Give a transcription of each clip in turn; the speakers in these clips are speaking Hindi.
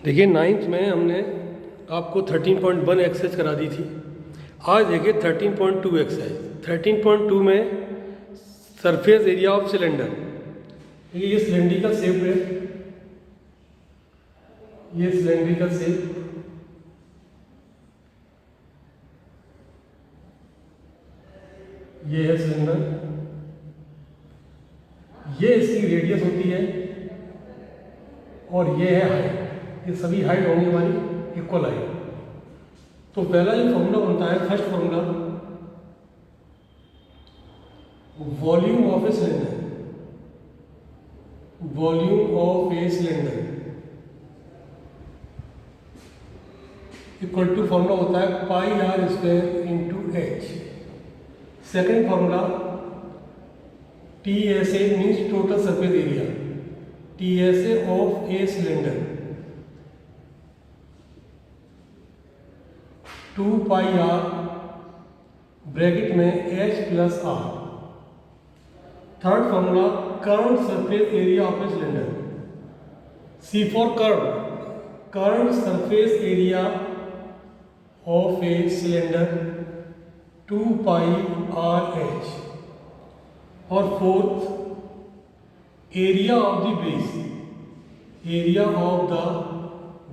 देखिए नाइन्थ में हमने आपको 13.1 एक्सरसाइज करा दी थी। आज देखिए 13.2 एक्सरसाइज। 13.2 में सरफेस एरिया ऑफ सिलेंडर, ये सिलेंड्रिकल शेप है, ये सिलेंड्रिकल शेप, ये है सिलेंडर, ये इसकी रेडियस होती है और ये है हाइट। ये सभी हाइट होंगी हमारी इक्वल हाइट। तो पहला जो फॉर्मूला बनता है, first formula, volume of a cylinder, volume of a cylinder equal to formula होता है pi R square into H. Second formula T S A means total surface area, T S A of a cylinder 2 pi R bracket में H plus R. Third formula current surface area of a cylinder, C for current surface area of a cylinder 2 pi R H. और fourth area of the base, area of the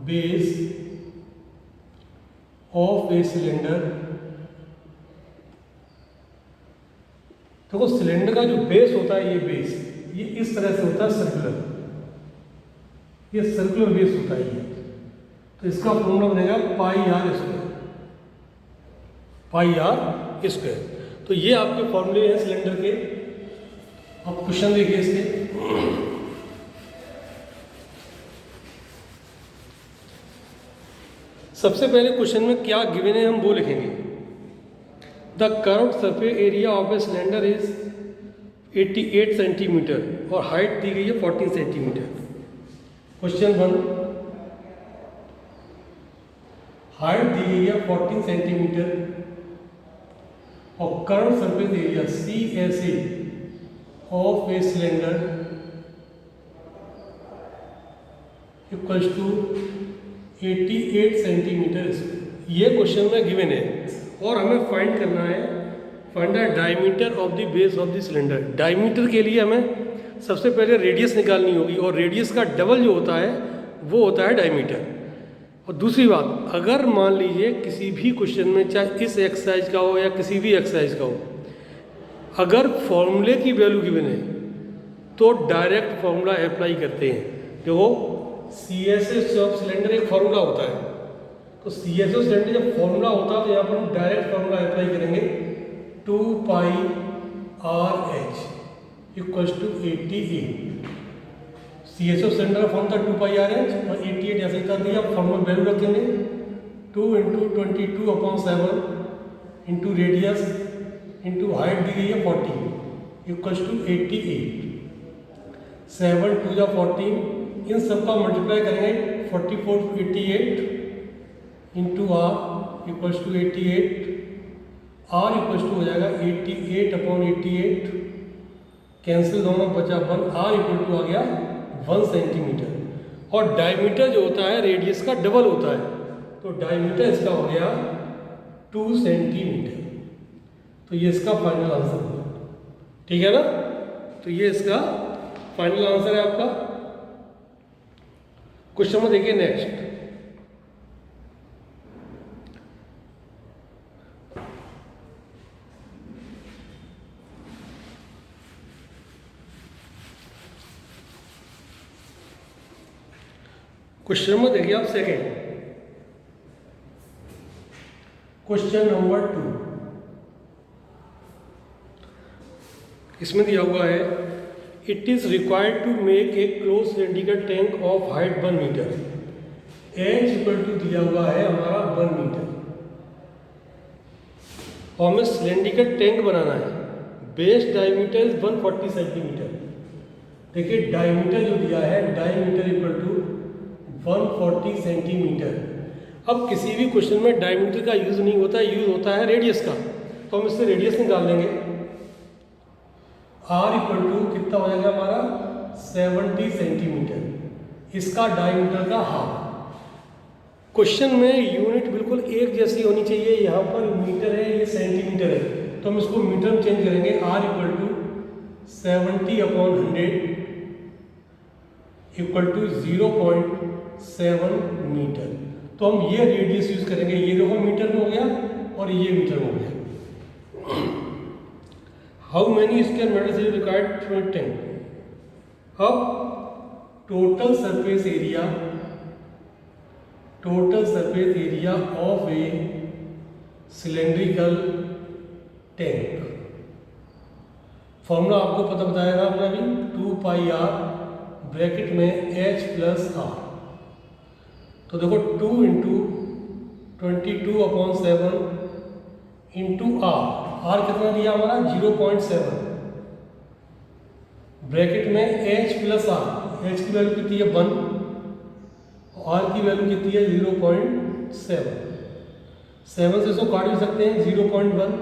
base of a cylinder. देखो सिलेंडर का जो बेस होता है, ये बेस ये इस तरह से होता है सर्कुलर, ये सर्कुलर बेस होता है ये। तो इसका फॉर्मूला बनेगा pi R square, pi R square. तो ये आपके फॉर्मूले हैं सिलेंडर के। अब क्वेश्चन देखिए इसके। सबसे पहले क्वेश्चन में क्या गिवन है हम वो लिखेंगे। The curved surface area of a cylinder is 88 centimetre और हाइट दी गई है 14 सेंटीमीटर। क्वेश्चन 1, हाइट दी गई है 14 सेंटीमीटर और curved surface area C S A of a cylinder equals to 88 centimetre. ये क्वेश्चन में गिवन है और हमें फाइंड करना है, find the diameter of the base of the cylinder. Diameter के लिए हमें सबसे पहले रेडियस निकालनी होगी और रेडियस का डबल जो होता है वो होता है डायमीटर। और दूसरी बात, अगर मान लीजिए किसी भी क्वेश्चन में, चाहे इस एक्सरसाइज का हो या किसी भी एक्सरसाइज का हो, अगर फॉर्मूले की वैल्यू गिवन है तो डायरेक्ट फॉर्मूला अप्लाई करते हैं। देखो C S S of cylinder एक फॉर्मूला होता है, तो सी एस एस सिलेंडर जब फॉर्मूला होता है तो यहाँ पर हम डायरेक्ट फॉर्मूला अप्लाई करेंगे 2 pi R H equals to 88। C S S cylinder का फॉर्म था 2 पाई आर एच और 88 ऐसे कर दिया। फॉर्मूला वैल्यू रखेंगे 2 into 22/7 into radius into height दी गई है 40 इक्वल्स टू 88। 7 2 जा 14, इन सबका मल्टीप्लाई करेंगे 44 88 into R equals to 88। R equals to हो जाएगा 88/88, कैंसिल दोनों बचा 1, आर इक्वल टू आ गया 1 सेंटीमीटर। और डायमीटर जो होता है रेडियस का डबल होता है, तो डायमीटर इसका हो गया 2 सेंटीमीटर। तो ये इसका फाइनल आंसर है, ठीक है ना। तो ये इसका फाइनल आंसर है आपका। क्वेश्चन में देखिए नेक्स्ट, क्वेश्चन में देखिए आप सेकेंड, क्वेश्चन नंबर 2। इसमें दिया हुआ है it is required to make a close cylindrical tank of height 1 metre. H equal to दिया हुआ है हमारा 1 मीटर और हमें सिलेंड्रिकल टैंक बनाना है। Base diameter is 140 centimetre. देखिए डायमीटर जो दिया है, डायमीटर इक्वल टू 140 सेंटीमीटर। अब किसी भी क्वेश्चन में डायमीटर का यूज नहीं होता है, यूज होता है रेडियस का। तो हम इससे रेडियस निकाल लेंगे। आर इक्वल टू कितना हो जाएगा हमारा 70 सेंटीमीटर, इसका डायमीटर का हाफ। क्वेश्चन में यूनिट बिल्कुल एक जैसी होनी चाहिए। यहाँ पर मीटर है, ये सेंटीमीटर है, तो हम इसको मीटर में चेंज करेंगे। R equal to 70/100 equal to 0.7 metre. तो हम ये रेडियस यूज करेंगे। ये देखो मीटर में हो गया और ये मीटर में हो गया। How many square metres is required for 10? अब total surface area of a cylindrical tank, formula आपको पता बताएगा अपना भी, 2πr ब्रैकेट में h प्लस r। तो देखो 2 इंटू 22/7 इंटू r कितना दिया हमारा 0.7 ब्रैकेट में h प्लस r। h की वैल्यू कितनी है 1, r की वैल्यू कितनी है 0.7। 7 से इसको काट भी सकते हैं 0.1,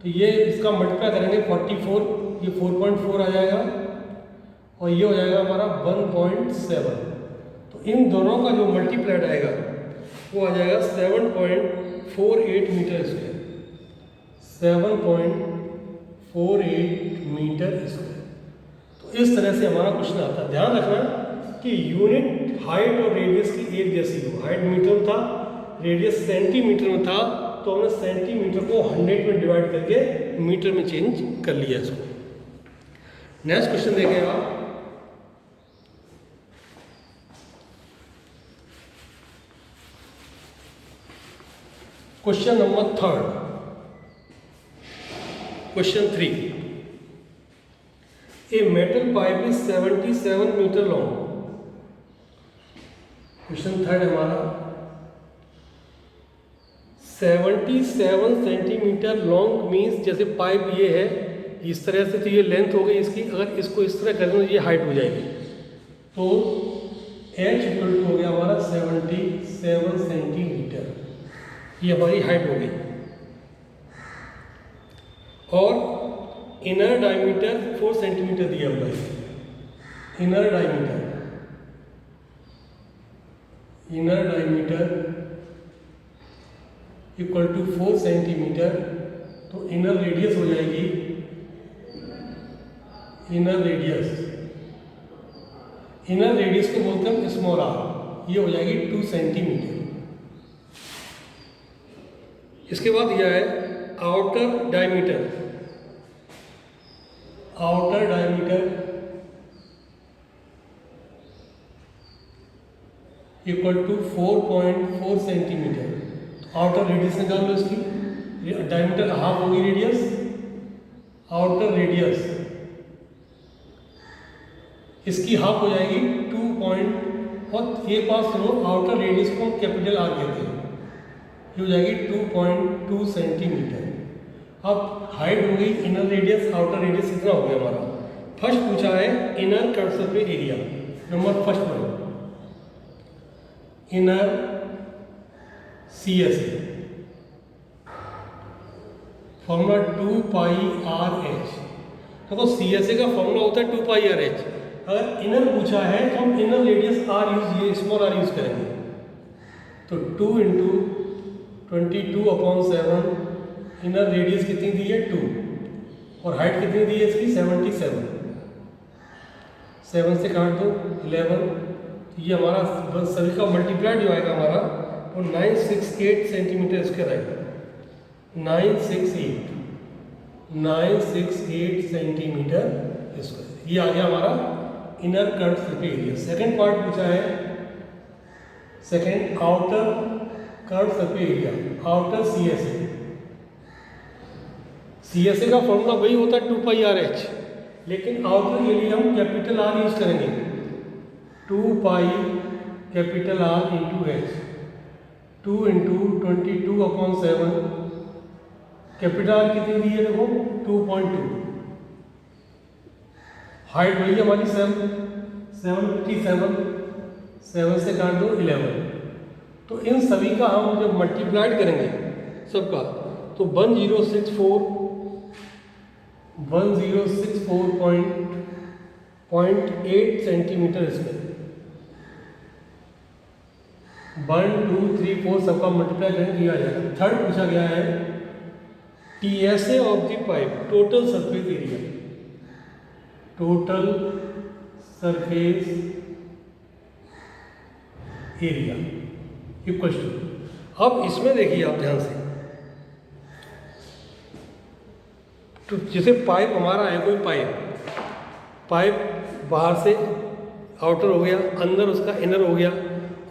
तो ये इसका मल्टीप्लाई करेंगे 44, ये 4.4 आ जाएगा और ये हो जाएगा हमारा 1.7। तो इन दोनों का जो मल्टीप्लाइड आएगा वो आ जाएगा 7.48 मीटर स्क्वायर, 7.48 मीटर स्क्वायर। तो इस तरह से हमारा क्वेश्चन आता है। ध्यान रखना कि यूनिट हाइट और रेडियस की एक जैसी हो। हाइट मीटर में था, रेडियस सेंटीमीटर में था, तो हमने सेंटीमीटर को 100 में डिवाइड करके मीटर में चेंज कर लिया इसको। नेक्स्ट क्वेश्चन देखें आप। Question number 3, question 3। A metal pipe is 77 metre long. Question 3 हमारा 77 सेंटीमीटर लॉन्ग मीन्स जैसे पाइप ये है इस तरह से, तो ये लेंथ हो गई इसकी। अगर इसको इस तरह करें तो ये हाइट हो जाएगी। तो h इक्वल टू हो गया हमारा 77 सेंटीमीटर, ये हमारी हाइट हो गई। और इनर डायमीटर 4 सेंटीमीटर दिया हुआ है। Inner diameter equal to 4 centimetre. तो इनर रेडियस हो जाएगी, इनर रेडियस को बोलते हैं स्मॉल r, ये हो जाएगी 2 सेंटीमीटर। इसके बाद यह है outer diameter equal to 4.4 centimetre. Outer radius निकाल लो इसकी, डायमीटर हाफ होगी रेडियस, आउटर रेडियस इसकी हाफ हो जाएगी 2 पॉइंट, और एक बात सुनो, आउटर रेडियस को कैपिटल आर कहते हैं, ये हो जाएगी 2.2 सेंटीमीटर। अब हाइट हो गई, इनर रेडियस, आउटर रेडियस कितना हो गया हमारा। फर्स्ट पूछा है inner curve surface area, number first में इनर CSA, फॉर्मूला 2πRh। देखो CSA का फॉर्मूला होता है 2πRh। अगर इनर पूछा है तो हम इनर रेडियस r यूज, ये स्मॉल r यूज करेंगे। तो 2 इंटू 22/7, इनर रेडियस कितनी दी है 2, और हाइट कितनी दी है इसकी 77। 7 से काट दो 11, ये हमारा बस सभी का मल्टीप्लाइड जो आएगा हमारा वो 968 सेंटीमीटर स्क्वायर आएगा। 968 सेंटीमीटर स्क्वायर, ये आ गया हमारा inner curve surface area. Second part पूछा है, second outer curve surface area, outer CSA का फॉर्मूला वही होता है 2πRh, लेकिन आउटर के लिए हम कैपिटल R यूज करेंगे, 2π capital R into h। 2 into 22/7, capital R कितनी दी है देखो 2.2, हाइट वही हमारी 757, 7 से काट दो 11। तो इन सभी का हम जब मल्टीप्लाइड करेंगे सबका, तो 1064.8 सेंटीमीटर स्क्वायर। 1 2 3 4 सबका मल्टीप्लाई करें किया जाएगा। थर्ड पूछा गया है TSA of the pipe, total surface area, total surface area equal to. अब इसमें देखिए आप ध्यान से, तो जैसे पाइप हमारा है, कोई पाइप बाहर से आउटर हो गया, अंदर उसका इनर हो गया,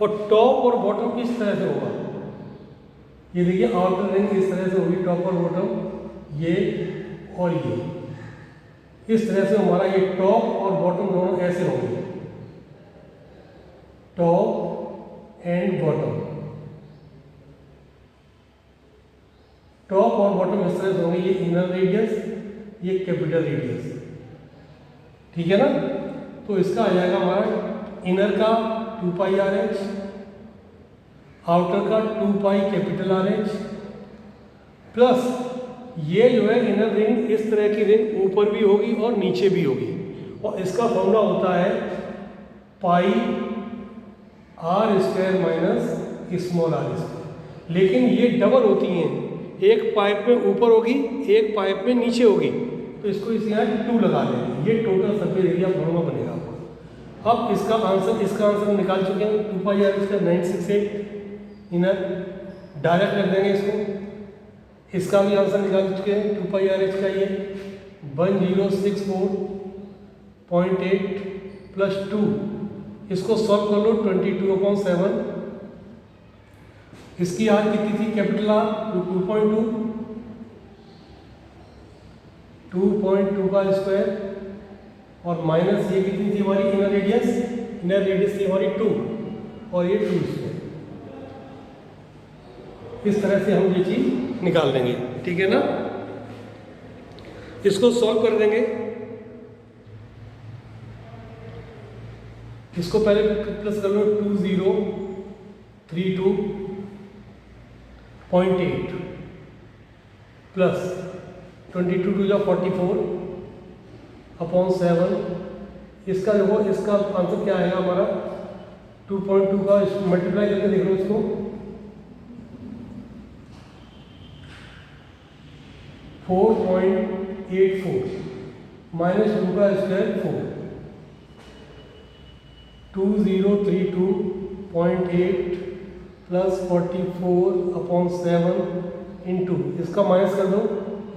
और टॉप और बॉटम किस तरह से होगा, ये देखिए आउटर रिंग इस तरह से होगी, टॉप और बॉटम ये और ये इस तरह से हमारा ये टॉप और बॉटम दोनों ऐसे होंगे, टॉप एंड बॉटम, टॉप और बॉटम इस तरह से होंगे, ये इनर रेडियस, ये कैपिटल रेडियस, ठीक है ना। तो इसका आ जाएगा हमारा इनर का 2 पाई RH, आउटर का 2 पाई कैपिटल RH, प्लस ये जो है इनर रिंग, इस तरह की रिंग ऊपर भी होगी और नीचे भी होगी, और इसका फॉर्मूला होता है पाई R² माइनस स्मॉल r²। लेकिन ये डबल होती हैं, एक पाइप में ऊपर होगी, एक पाइप में नीचे होगी, तो इसको इस यहाँ 2 लगा देंगे, ये टोटल सरफेस एरिया फॉर्मूला बनेगा आपको। अब इसका आंसर निकाल चुके हैं, 2 पाई R² 968 इनर, डायरेक्ट कर देंगे इसको। इसका भी आंसर निकाल चुके हैं, 2 पाई RH का ये 1064.8 प्लस 2, इसको सॉल्व कर लो 22/7, इसकी आर कितनी थी, कैपिटल R 2.2 का स्क्वायर, और माइनस ये कितनी थी हमारी इनर रेडियस थी हमारी 2, और ये 2 स्क्वायर। इस तरह से हम ये चीज़ निकाल देंगे, ठीक है ना। इसको सॉल्व कर देंगे, इसको पहले प्लस कर लो 2032.8 प्लस 22 2 44/7, इसका देखो, इसका आंसर क्या आएगा हमारा 2.2 का मल्टीप्लाई करके देख लो इसको, 4.84 माइनस 2 का स्क्वायर 4, 2032.8 प्लस 44/7 इंटू, इसका माइनस कर दो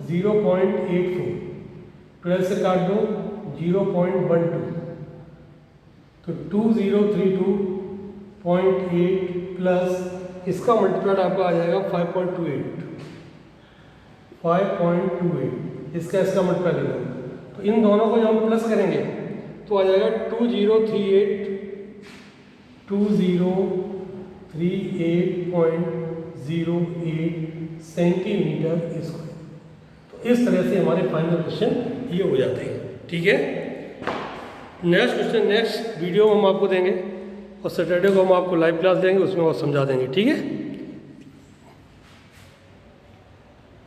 0.84, 12 से काट दो 0.12, तो 2032.8 प्लस इसका मल्टीप्लाइड आपका आ जाएगा 5.28, इसका मल्टीप्लाई देखो, तो इन दोनों को जब हम प्लस करेंगे तो आ जाएगा 2038.08 सेंटीमीटर स्क्वायर। तो इस तरह से हमारे फाइनल क्वेश्चन ये हो जाते हैं, ठीक है। नेक्स्ट क्वेश्चन नेक्स्ट वीडियो में हम आपको देंगे, और सैटरडे को हम आपको लाइव क्लास देंगे, उसमें और समझा देंगे, ठीक है।